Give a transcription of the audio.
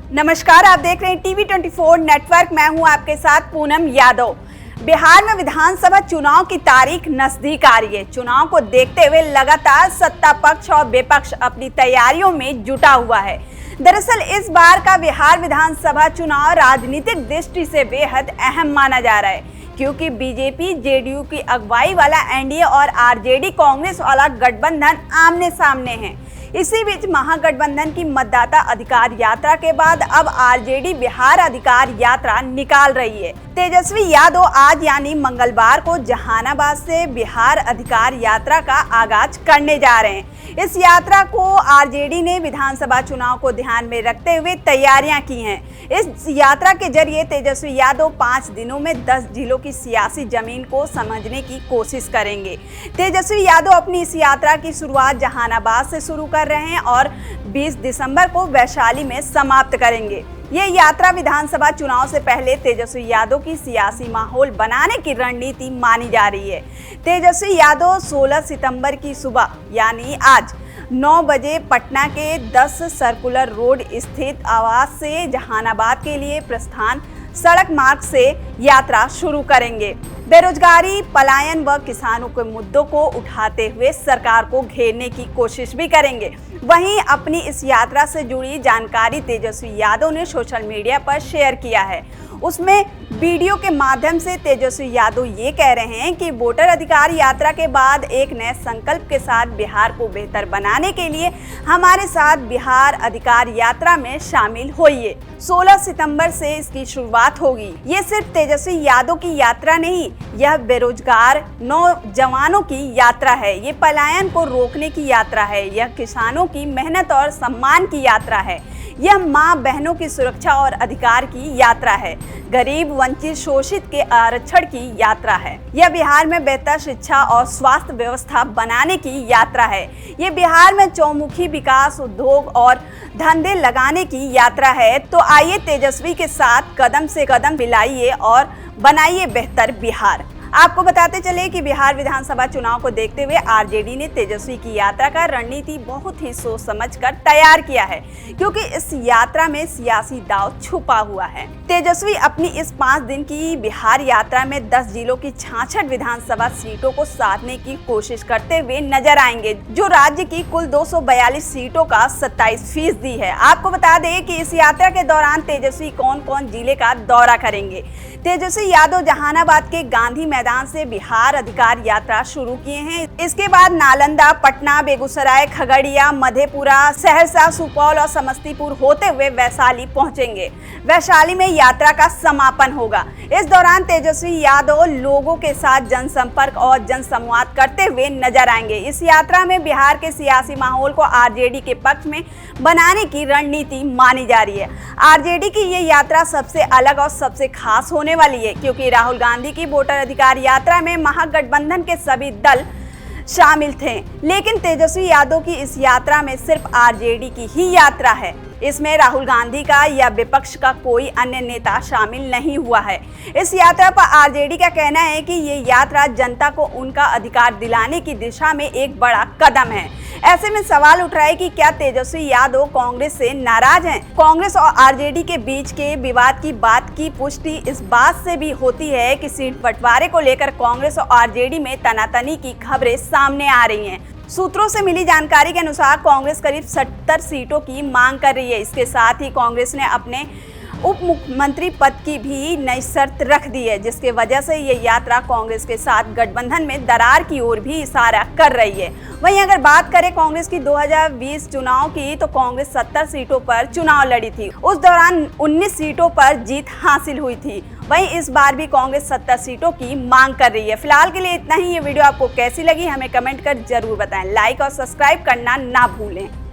नमस्कार, आप देख रहे हैं टीवी 24 नेटवर्क। मैं हूं आपके साथ पूनम यादव। बिहार में विधानसभा चुनाव की तारीख नजदीक आ रही है। चुनाव को देखते हुए लगातार सत्ता पक्ष और विपक्ष अपनी तैयारियों में जुटा हुआ है। दरअसल इस बार का बिहार विधानसभा चुनाव राजनीतिक दृष्टि से बेहद अहम माना जा रहा है, क्योंकि बीजेपी जेडीयू की अगुवाई वाला एनडीए और आरजेडी कांग्रेस वाला गठबंधन आमने सामने हैं। इसी बीच महागठबंधन की मतदाता अधिकार यात्रा के बाद अब आरजेडी बिहार अधिकार यात्रा निकाल रही है। तेजस्वी यादव आज यानी मंगलवार को जहानाबाद से बिहार अधिकार यात्रा का आगाज करने जा रहे हैं। इस यात्रा को आरजेडी ने विधानसभा चुनाव को ध्यान में रखते हुए तैयारियां की हैं। इस यात्रा के जरिए तेजस्वी यादव 5 दिनों में 10 जिलों की सियासी जमीन को समझने की कोशिश करेंगे। तेजस्वी यादव अपनी इस यात्रा की शुरुआत जहानाबाद से शुरू कर रहे हैं और 20 दिसंबर को वैशाली में समाप्त करेंगे। ये यात्रा विधानसभा चुनाव से पहले तेजस्वी यादव की सियासी माहौल बनाने की रणनीति मानी जा रही है। तेजस्वी यादव 16 सितंबर की सुबह यानी आज 9 बजे पटना के 10 सर्कुलर रोड स्थित आवास से जहानाबाद के लिए प्रस्थान सड़क मार्ग से यात्रा शुरू करेंगे। बेरोजगारी, पलायन व किसानों के मुद्दों को उठाते हुए सरकार को घेरने की कोशिश भी करेंगे। वहीं अपनी इस यात्रा से जुड़ी जानकारी तेजस्वी यादव ने सोशल मीडिया पर शेयर किया है। उसमें वीडियो के माध्यम से तेजस्वी यादव ये कह रहे हैं कि वोटर अधिकार यात्रा के बाद एक नए संकल्प के साथ बिहार को बेहतर बनाने के लिए हमारे साथ बिहार अधिकार यात्रा में शामिल होइए। 16 सितंबर से इसकी शुरुआत होगी। ये सिर्फ तेजस्वी यादव की यात्रा नहीं, यह बेरोजगार नौजवानों की यात्रा है, ये पलायन को रोकने की यात्रा है, यह किसानों की मेहनत और सम्मान की यात्रा है, यह माँ बहनों की सुरक्षा और अधिकार की यात्रा है, गरीब वंचित शोषित के आरक्षण की यात्रा है, यह बिहार में बेहतर शिक्षा और स्वास्थ्य व्यवस्था बनाने की यात्रा है, ये बिहार में चौमुखी विकास, उद्योग और धंधे लगाने की यात्रा है। तो आइए तेजस्वी के साथ कदम से कदम मिलाइए और बनाइए बेहतर बिहार। आपको बताते चले कि बिहार विधानसभा चुनाव को देखते हुए आरजेडी ने तेजस्वी की यात्रा का रणनीति बहुत ही सोच समझकर तैयार किया है, क्योंकि इस यात्रा में सियासी दांव छुपा हुआ है। तेजस्वी अपनी इस 5 दिन की बिहार यात्रा में 10 जिलों की 66 विधानसभा सीटों को साधने की कोशिश करते हुए नजर आएंगे, जो राज्य की कुल 242 सीटों का 27% है। आपको बता दें कि इस यात्रा के दौरान तेजस्वी कौन कौन जिले का दौरा करेंगे। तेजस्वी यादव जहानाबाद के गांधी मैदान से बिहार अधिकार यात्रा शुरू किए हैं। इसके बाद नालंदा, पटना, बेगूसराय, खगड़िया, मधेपुरा, सहरसा, सुपौल और समस्तीपुर होते हुए वैशाली पहुंचेंगे। वैशाली में यात्रा का समापन होगा। इस दौरान तेजस्वी यादव लोगों के साथ जनसंपर्क और जनसंवाद करते हुए नजर आएंगे। इस यात्रा में बिहार के सियासी माहौल को आरजेडी के पक्ष में बनाने की रणनीति मानी जा रही है। आरजेडी की ये यात्रा सबसे अलग और सबसे खास होने वाली है, क्योंकि राहुल गांधी की वोटर अधिकार यात्रा में महागठबंधन के सभी दल शामिल थे, लेकिन तेजस्वी यादव की इस यात्रा में सिर्फ आरजेडी की ही यात्रा है। इसमें राहुल गांधी का या विपक्ष का कोई अन्य नेता शामिल नहीं हुआ है। इस यात्रा पर आरजेडी का कहना है कि ये यात्रा जनता को उनका अधिकार दिलाने की दिशा में एक बड़ा कदम है। ऐसे में सवाल उठ रहा है कि क्या तेजस्वी यादव कांग्रेस से नाराज हैं? कांग्रेस और आरजेडी के बीच के विवाद की बात की पुष्टि इस बात से भी होती है कि सीट बंटवारे को लेकर कांग्रेस और आरजेडी में तनातनी की खबरें सामने आ रही हैं। सूत्रों से मिली जानकारी के अनुसार कांग्रेस करीब 70 सीटों की मांग कर रही है। इसके साथ ही कांग्रेस ने अपने उप मुख्यमंत्री पद की भी नई शर्त रख दी है, जिसके वजह से ये यात्रा कांग्रेस के साथ गठबंधन में दरार की ओर भी इशारा कर रही है। वहीं अगर बात करें कांग्रेस की 2020 चुनाव की, तो कांग्रेस 70 सीटों पर चुनाव लड़ी थी। उस दौरान 19 सीटों पर जीत हासिल हुई थी। वहीं इस बार भी कांग्रेस 70 सीटों की मांग कर रही है। फिलहाल के लिए इतना ही। ये वीडियो आपको कैसी लगी हमें कमेंट कर जरूर बताएं। लाइक और सब्सक्राइब करना ना भूलें।